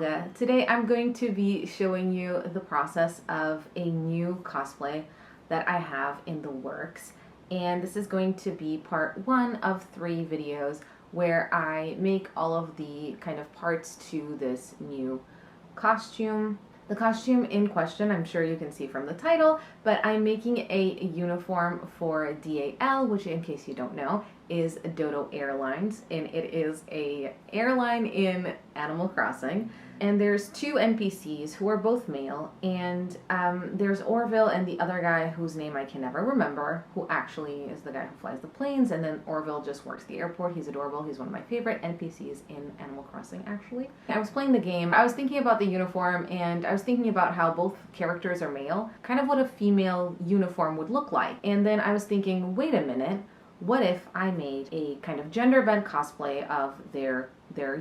Olga. Today I'm going to be showing you the process of a new cosplay that I have in the works. And this is going to be part one of 3 videos where I make all of the kind of parts to this new costume. The costume in question, I'm sure you can see from the title, but I'm making a uniform for DAL, which in case you don't know, is Dodo Airlines, and it is a airline in Animal Crossing. And there's 2 NPCs who are both male, and there's Orville and the other guy whose name I can never remember, who actually is the guy who flies the planes, and then Orville just works the airport. He's adorable. He's one of my favorite NPCs in Animal Crossing, actually. I was playing the game. I was thinking about the uniform, and I was thinking about how both characters are male, kind of what a female uniform would look like. And then I was thinking, wait a minute, what if I made a kind of gender-bent cosplay of their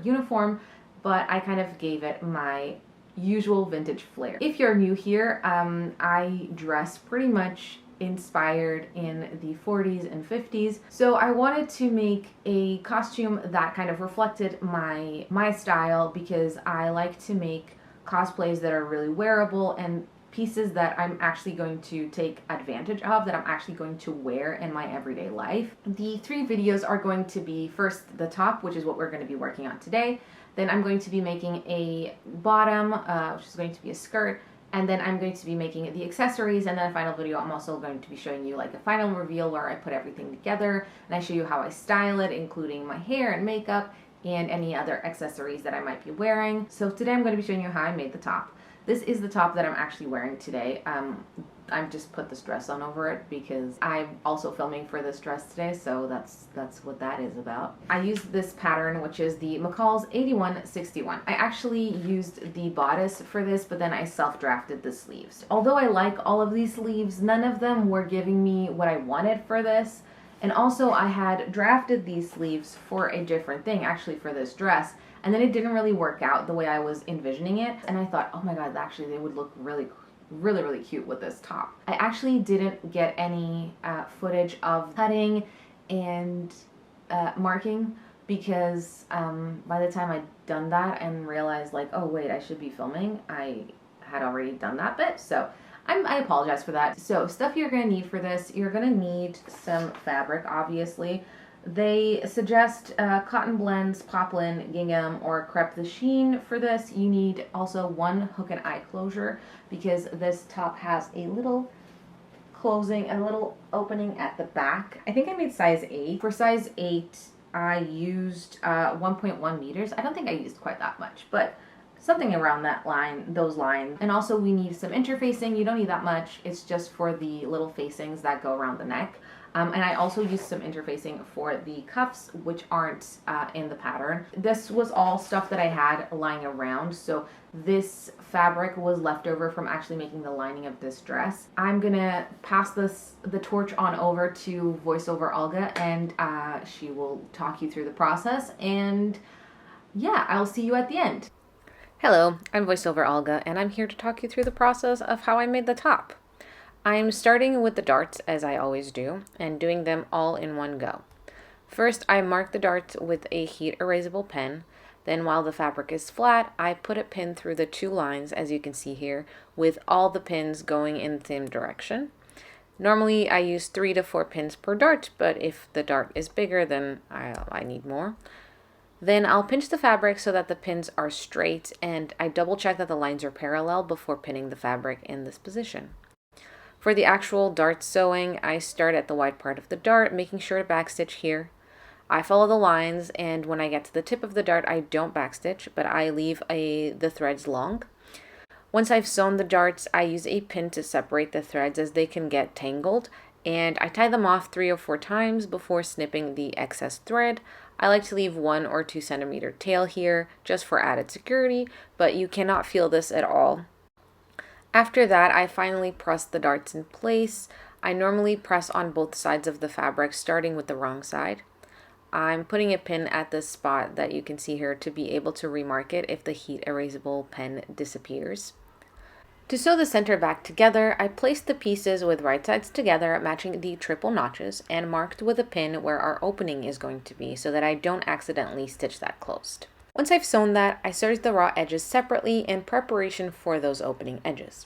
uniform, but I kind of gave it my usual vintage flair. If you're new here, I dress pretty much inspired in the 40s and 50s. So I wanted to make a costume that kind of reflected my style, because I like to make cosplays that are really wearable and pieces that I'm actually going to take advantage of, that I'm actually going to wear in my everyday life. The 3 videos are going to be first the top, which is what we're going to be working on today. Then I'm going to be making a bottom, which is going to be a skirt, and then I'm going to be making the accessories, and then a final video I'm also going to be showing you like a final reveal where I put everything together and I show you how I style it, including my hair and makeup and any other accessories that I might be wearing. So today I'm going to be showing you how I made the top. This is the top that I'm actually wearing today. I've just put this dress on over it because I'm also filming for this dress today, so that's what that is about. I used this pattern, which is the McCall's 8161. I actually used the bodice for this, but then I self-drafted the sleeves. Although I like all of these sleeves, none of them were giving me what I wanted for this. And also I had drafted these sleeves for a different thing, actually for this dress, and then it didn't really work out the way I was envisioning it. And I thought, oh my god, actually they would look really cute with this top. I actually didn't get any footage of cutting and marking, because by the time I'd done that and realized like, oh wait, I should be filming, I had already done that bit. So I apologize for that. So stuff you're gonna need for this, you're gonna need some fabric, obviously. They suggest cotton blends, poplin, gingham, or crepe de chine for this. You need also 1 hook and eye closure, because this top has a little closing, a little opening at the back. I think I made size 8. For size 8, I used 1.1 meters. I don't think I used quite that much, but something around that line, those lines. And also we need some interfacing. You don't need that much. It's just for the little facings that go around the neck. And I also used some interfacing for the cuffs, which aren't in the pattern. This was all stuff that I had lying around, so this fabric was left over from actually making the lining of this dress. I'm gonna pass the torch on over to voiceover Olga, and she will talk you through the process, and yeah, I'll see you at the end. Hello, I'm voiceover Olga, and I'm here to talk you through the process of how I made the top. I'm starting with the darts, as I always do, and doing them all in one go. First, I mark the darts with a heat erasable pen. Then, while the fabric is flat, I put a pin through the 2 lines, as you can see here, with all the pins going in the same direction. Normally, I use 3 to 4 pins per dart, but if the dart is bigger, then I need more. Then I'll pinch the fabric so that the pins are straight, and I double check that the lines are parallel before pinning the fabric in this position. For the actual dart sewing, I start at the wide part of the dart, making sure to backstitch here. I follow the lines, and when I get to the tip of the dart, I don't backstitch, but I leave the threads long. Once I've sewn the darts, I use a pin to separate the threads as they can get tangled, and I tie them off 3 or 4 times before snipping the excess thread. I like to leave 1 or 2 centimeter tail here, just for added security, but you cannot feel this at all. After that, I finally press the darts in place. I normally press on both sides of the fabric, starting with the wrong side. I'm putting a pin at this spot that you can see here to be able to remark it if the heat erasable pen disappears. To sew the center back together, I placed the pieces with right sides together, matching the triple notches, and marked with a pin where our opening is going to be so that I don't accidentally stitch that closed. Once I've sewn that, I serged the raw edges separately in preparation for those opening edges.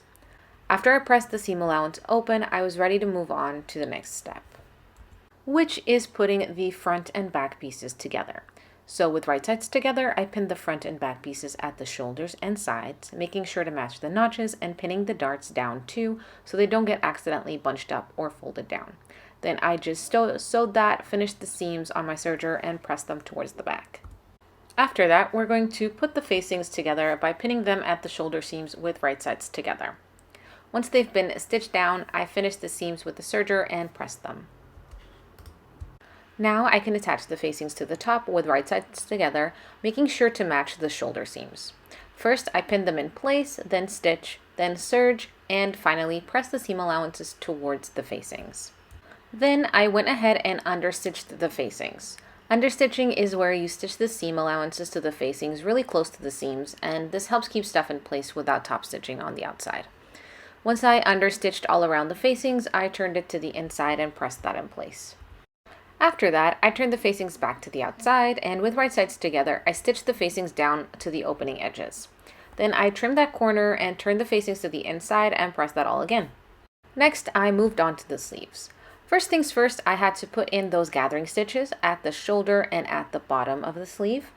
After I pressed the seam allowance open, I was ready to move on to the next step, which is putting the front and back pieces together. So with right sides together, I pinned the front and back pieces at the shoulders and sides, making sure to match the notches and pinning the darts down too, so they don't get accidentally bunched up or folded down. Then I just sewed that, finished the seams on my serger, and pressed them towards the back. After that, we're going to put the facings together by pinning them at the shoulder seams with right sides together. Once they've been stitched down, I finished the seams with the serger and pressed them. Now I can attach the facings to the top with right sides together, making sure to match the shoulder seams. First, I pin them in place, then stitch, then serge, and finally press the seam allowances towards the facings. Then I went ahead and understitched the facings. Understitching is where you stitch the seam allowances to the facings really close to the seams, and this helps keep stuff in place without top stitching on the outside. Once I understitched all around the facings, I turned it to the inside and pressed that in place. After that, I turned the facings back to the outside, and with right sides together, I stitched the facings down to the opening edges. Then I trimmed that corner and turned the facings to the inside and pressed that all again. Next, I moved on to the sleeves. First things first, I had to put in those gathering stitches at the shoulder and at the bottom of the sleeve.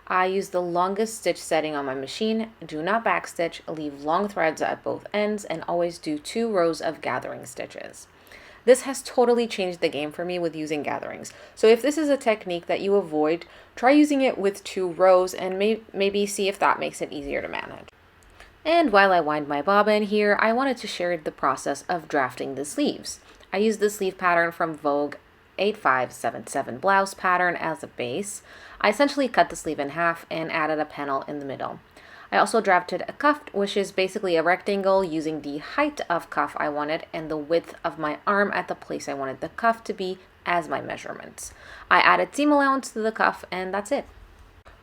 I used the longest stitch setting on my machine. Do not backstitch, leave long threads at both ends, and always do 2 rows of gathering stitches. This has totally changed the game for me with using gatherings. So if this is a technique that you avoid, try using it with 2 rows and maybe see if that makes it easier to manage. And while I wind my bobbin here, I wanted to share the process of drafting the sleeves. I used the sleeve pattern from Vogue 8577 blouse pattern as a base. I essentially cut the sleeve in half and added a panel in the middle. I also drafted a cuff, which is basically a rectangle using the height of cuff I wanted and the width of my arm at the place I wanted the cuff to be as my measurements. I added seam allowance to the cuff, and that's it.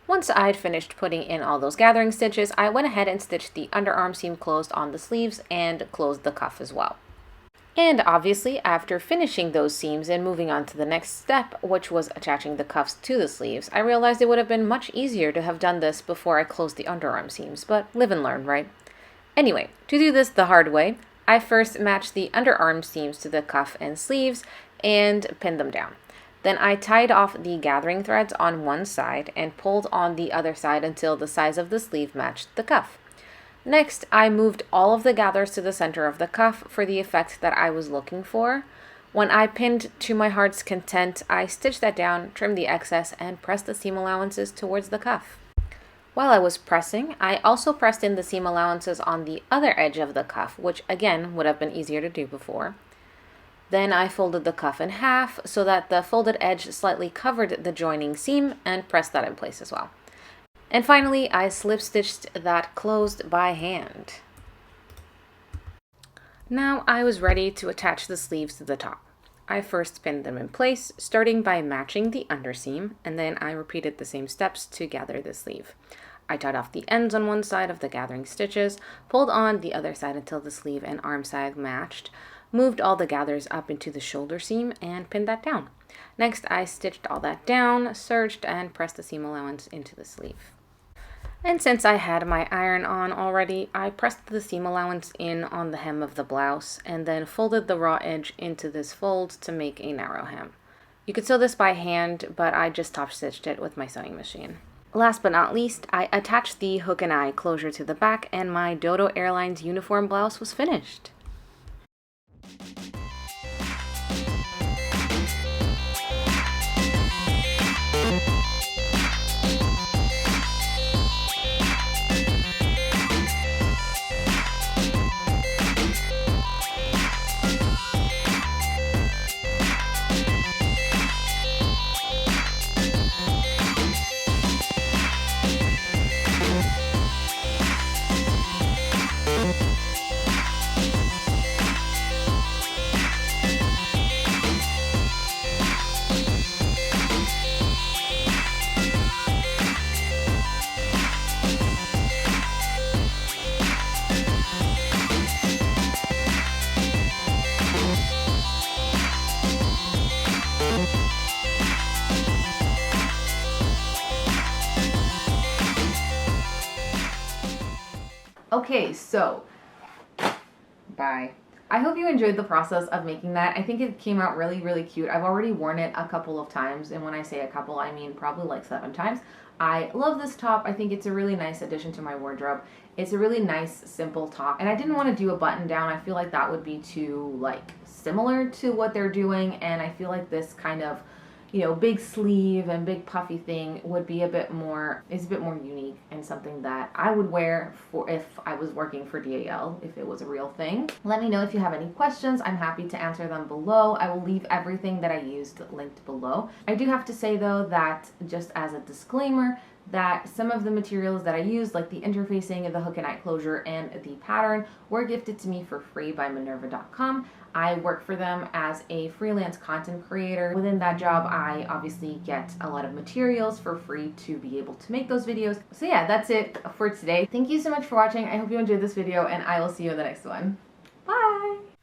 Once I'd finished putting in all those gathering stitches, I went ahead and stitched the underarm seam closed on the sleeves and closed the cuff as well. And obviously, after finishing those seams and moving on to the next step, which was attaching the cuffs to the sleeves, I realized it would have been much easier to have done this before I closed the underarm seams, but live and learn, right? Anyway, to do this the hard way, I first matched the underarm seams to the cuff and sleeves and pinned them down. Then I tied off the gathering threads on one side and pulled on the other side until the size of the sleeve matched the cuff. Next, I moved all of the gathers to the center of the cuff for the effect that I was looking for. When I pinned to my heart's content, I stitched that down, trimmed the excess, and pressed the seam allowances towards the cuff. While I was pressing, I also pressed in the seam allowances on the other edge of the cuff, which again would have been easier to do before. Then I folded the cuff in half so that the folded edge slightly covered the joining seam and pressed that in place as well. And finally, I slip stitched that closed by hand. Now I was ready to attach the sleeves to the top. I first pinned them in place, starting by matching the underseam, and then I repeated the same steps to gather the sleeve. I tied off the ends on one side of the gathering stitches, pulled on the other side until the sleeve and arm side matched, moved all the gathers up into the shoulder seam, and pinned that down. Next, I stitched all that down, serged, and pressed the seam allowance into the sleeve. And since I had my iron on already, I pressed the seam allowance in on the hem of the blouse and then folded the raw edge into this fold to make a narrow hem. You could sew this by hand, but I just top stitched it with my sewing machine. Last but not least, I attached the hook and eye closure to the back, and my Dodo Airlines uniform blouse was finished. Okay, so bye. I hope you enjoyed the process of making that. I think it came out really, really cute. I've already worn it a couple of times, and when I say a couple, I mean probably like 7 times. I love this top. I think it's a really nice addition to my wardrobe. It's a really nice, simple top, and I didn't want to do a button down. I feel like that would be too, like, similar to what they're doing, and I feel like this kind of, you know, big sleeve and big puffy thing would be a bit more unique and something that I would wear for if I was working for DAL, if it was a real thing. Let me know if you have any questions. I'm happy to answer them below. I will leave everything that I used linked below. I do have to say though that, just as a disclaimer, that some of the materials that I used, like the interfacing, the hook and eye closure, and the pattern, were gifted to me for free by Minerva.com. I work for them as a freelance content creator. Within that job, I obviously get a lot of materials for free to be able to make those videos. So yeah, that's it for today. Thank you so much for watching. I hope you enjoyed this video, and I will see you in the next one. Bye!